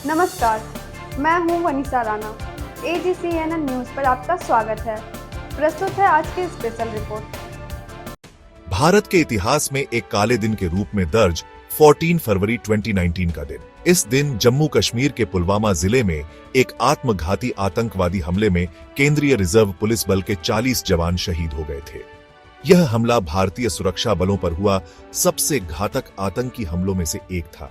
नमस्कार, मैं हूं वनीसा राणा। AGCNN न्यूज पर आपका स्वागत है। प्रस्तुत है आज की स्पेशल रिपोर्ट। भारत के इतिहास में एक काले दिन के रूप में दर्ज 14 फरवरी 2019 का दिन। इस दिन जम्मू कश्मीर के पुलवामा जिले में एक आत्मघाती आतंकवादी हमले में केंद्रीय रिजर्व पुलिस बल के 40 जवान शहीद हो गए थे। यह हमला भारतीय सुरक्षा बलों पर हुआ सबसे घातक आतंकी हमलों में से एक था।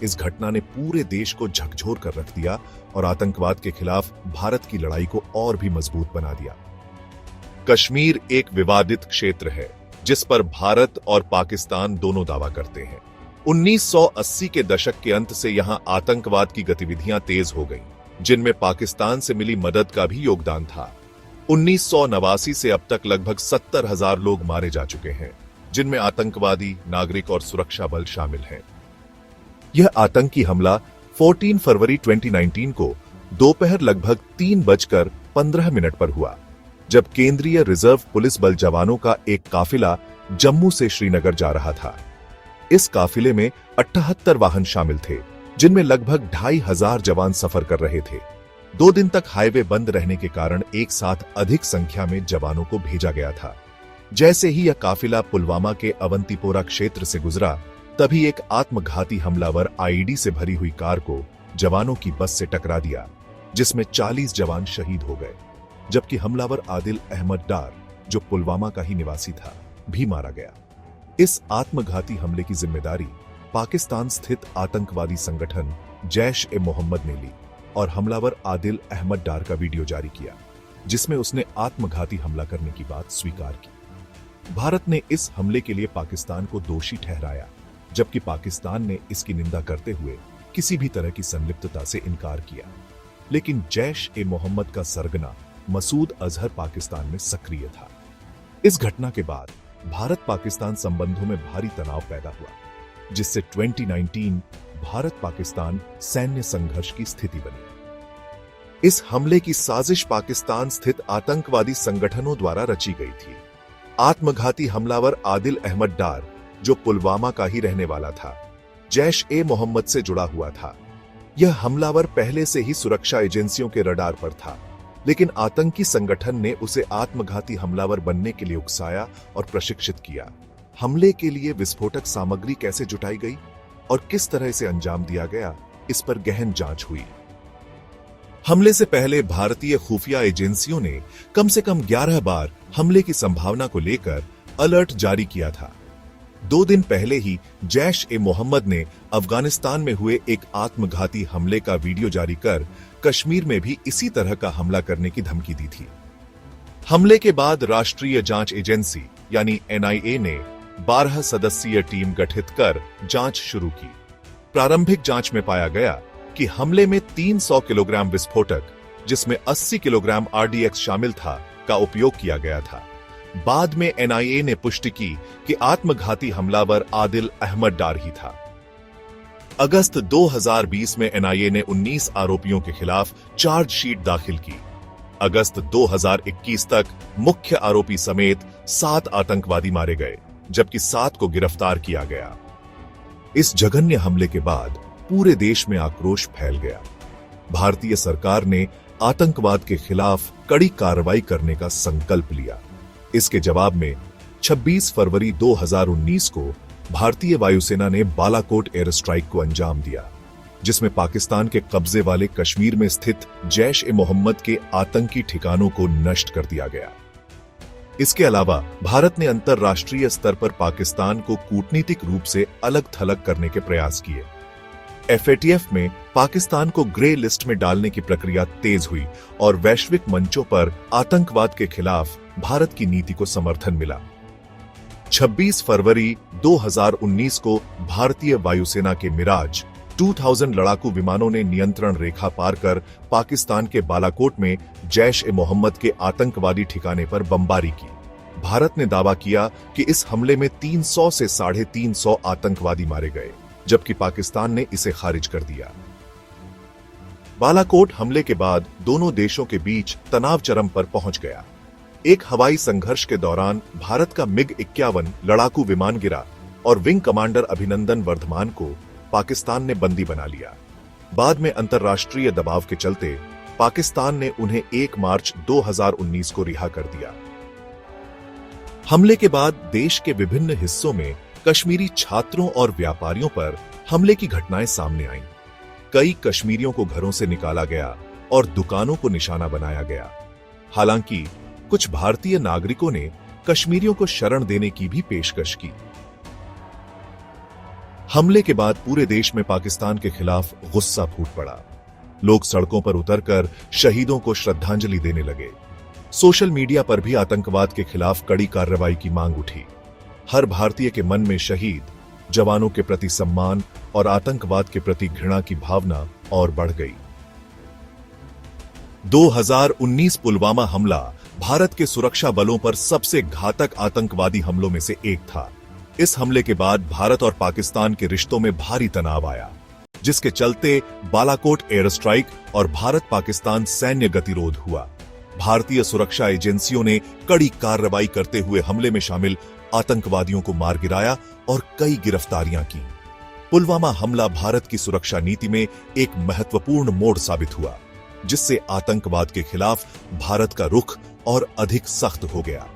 इस घटना ने पूरे देश को झकझोर कर रख दिया और आतंकवाद के खिलाफ भारत की लड़ाई को और भी मजबूत बना दिया। कश्मीर एक विवादित क्षेत्र है जिस पर भारत और पाकिस्तान दोनों दावा करते हैं। 1980 के दशक के अंत से यहां आतंकवाद की गतिविधियां तेज हो गईं, जिनमें पाकिस्तान से मिली मदद का भी योगदान था। 1989 से अब तक लगभग 70,000 लोग मारे जा चुके हैं, जिनमें आतंकवादी, नागरिक और सुरक्षा बल शामिल हैं। यह आतंकी हमला 14 फरवरी 2019 को दोपहर लगभग 3:15 पर हुआ, जब केंद्रीय रिजर्व पुलिस बल जवानों का एक काफिला जम्मू से श्रीनगर जा रहा था। इस काफिले में 78 वाहन शामिल थे, जिनमें लगभग 2,500 जवान सफर कर रहे थे। 2 दिन तक हाईवे बंद रहने के कारण एक साथ अधिक संख्या में जवानों को भेजा गया था। जैसे ही यह काफिला पुलवामा के अवंतीपोरा क्षेत्र से गुजरा, तभी एक आत्मघाती हमलावर आईईडी से भरी हुई कार को जवानों की बस से टकरा दिया, जिसमें 40 जवान शहीद हो गए, जबकि हमलावर आदिल अहमद डार, जो पुलवामा का ही निवासी था, भी मारा गया। इस आत्मघाती हमले की जिम्मेदारी पाकिस्तान स्थित आतंकवादी संगठन जैश-ए-मोहम्मद ने ली और हमलावर आदिल अहमद डार का वीडियो जारी किया, जिसमें उसने आत्मघाती हमला करने की बात स्वीकार की। भारत ने इस हमले के लिए पाकिस्तान को दोषी ठहराया, जबकि पाकिस्तान ने इसकी निंदा करते हुए किसी भी तरह की संलिप्तता से इनकार किया। लेकिन जैश-ए-मोहम्मद का सरगना मसूद अजहर पाकिस्तान में सक्रिय था। इस घटना के बाद भारत पाकिस्तान संबंधों में भारी तनाव पैदा हुआ, जिससे 2019 भारत पाकिस्तान सैन्य संघर्ष की स्थिति बनी। इस हमले की साजिश पाकिस्तान स्थित आतंकवादी संगठनों द्वारा रची गई थी। आत्मघाती हमलावर आदिल अहमद डार, जो पुलवामा का ही रहने वाला था, जैश-ए-मोहम्मद से जुड़ा हुआ था। यह हमलावर पहले से ही सुरक्षा एजेंसियों के रडार पर था, लेकिन आतंकी संगठन ने उसे आत्मघाती हमलावर बनने के लिए उकसाया और प्रशिक्षित किया। हमले के लिए विस्फोटक सामग्री कैसे जुटाई गई और किस तरह से अंजाम दिया गया, इस पर गहन जांच हुई। हमले से पहले भारतीय खुफिया एजेंसियों ने कम से कम 11 बार हमले की संभावना को लेकर अलर्ट जारी किया था। 2 दिन पहले ही जैश-ए-मोहम्मद ने अफगानिस्तान में हुए एक आत्मघाती हमले का वीडियो जारी कर कश्मीर में भी इसी तरह का हमला करने की धमकी दी थी। हमले के बाद राष्ट्रीय जांच एजेंसी यानी NIA ने 12 सदस्यीय टीम गठित कर जांच शुरू की। प्रारंभिक जांच में पाया गया कि हमले में 300 किलोग्राम विस्फोटक, जिसमें 80 किलोग्राम RDX शामिल था, का उपयोग किया गया था। बाद में NIA ने पुष्टि की कि आत्मघाती हमलावर आदिल अहमद डार ही था। अगस्त 2020 में NIA ने 19 आरोपियों के खिलाफ चार्जशीट दाखिल की। अगस्त 2021 तक मुख्य आरोपी समेत 7 आतंकवादी मारे गए, जबकि 7 को गिरफ्तार किया गया। इस जघन्य हमले के बाद पूरे देश में आक्रोश फैल गया। भारतीय सरकार ने आतंकवाद के खिलाफ कड़ी कार्रवाई करने का संकल्प लिया। इसके जवाब में 26 फरवरी 2019 को भारतीय वायुसेना ने बालाकोट एयर स्ट्राइक को अंजाम दिया, जिसमें पाकिस्तान के कब्जे वाले कश्मीर में स्थित जैश-ए-मोहम्मद के आतंकी ठिकानों को नष्ट कर दिया गया। इसके अलावा भारत ने अंतर्राष्ट्रीय स्तर पर पाकिस्तान को कूटनीतिक रूप से अलग थलग करने के प्रयास किए। FATF में पाकिस्तान को ग्रे लिस्ट में डालने की प्रक्रिया तेज हुई और वैश्विक मंचों पर आतंकवाद के खिलाफ भारत की नीति को समर्थन मिला। 26 फरवरी 2019 को भारतीय वायुसेना के मिराज 2000 लड़ाकू विमानों ने नियंत्रण रेखा पार कर पाकिस्तान के बालाकोट में जैश-ए-मोहम्मद के आतंकवादी ठिकाने पर बमबारी की। भारत ने दावा किया कि इस हमले में 300 से 350 आतंकवादी मारे गए, जबकि पाकिस्तान ने इसे खारिज कर दिया। बालाकोट हमले के बाद दोनों देशों के बीच तनाव चरम पर पहुंच गया। एक हवाई संघर्ष के दौरान भारत का MiG-51 लड़ाकू विमान गिरा और विंग कमांडर अभिनंदन वर्धमान को पाकिस्तान ने बंदी बना लिया। बाद में अंतर्राष्ट्रीय दबाव के चलते पाकिस्तान ने उन्हें 1 मार्च 2019 को रिहा कर दिया। हमले के बाद देश के विभिन्न हिस्सों में कश्मीरी छात्रों और व्यापारियों पर हमले की घटनाएं सामने आईं। कई कश्मीरियों को घरों से निकाला गया और दुकानों को निशाना बनाया गया। हालांकि कुछ भारतीय नागरिकों ने कश्मीरियों को शरण देने की भी पेशकश की। हमले के बाद पूरे देश में पाकिस्तान के खिलाफ गुस्सा फूट पड़ा। लोग सड़कों पर उतरकर शहीदों को श्रद्धांजलि देने लगे। सोशल मीडिया पर भी आतंकवाद के खिलाफ कड़ी कार्रवाई की मांग उठी। हर भारतीय के मन में शहीद जवानों के प्रति सम्मान और आतंकवाद के प्रति घृणा की भावना और बढ़ गई। 2019 पुलवामा हमला भारत के सुरक्षा बलों पर सबसे घातक आतंकवादी हमलों में से एक था। इस हमले के बाद भारत और पाकिस्तान के रिश्तों में भारी तनाव आया, जिसके चलते बालाकोट एयर स्ट्राइक और भारत पाकिस्तान सैन्य गतिरोध हुआ। भारतीय सुरक्षा एजेंसियों ने कड़ी कार्रवाई करते हुए हमले में शामिल आतंकवादियों को मार गिराया और कई गिरफ्तारियां की। पुलवामा हमला भारत की सुरक्षा नीति में एक महत्वपूर्ण मोड़ साबित हुआ, जिससे आतंकवाद के खिलाफ भारत का रुख और अधिक सख्त हो गया।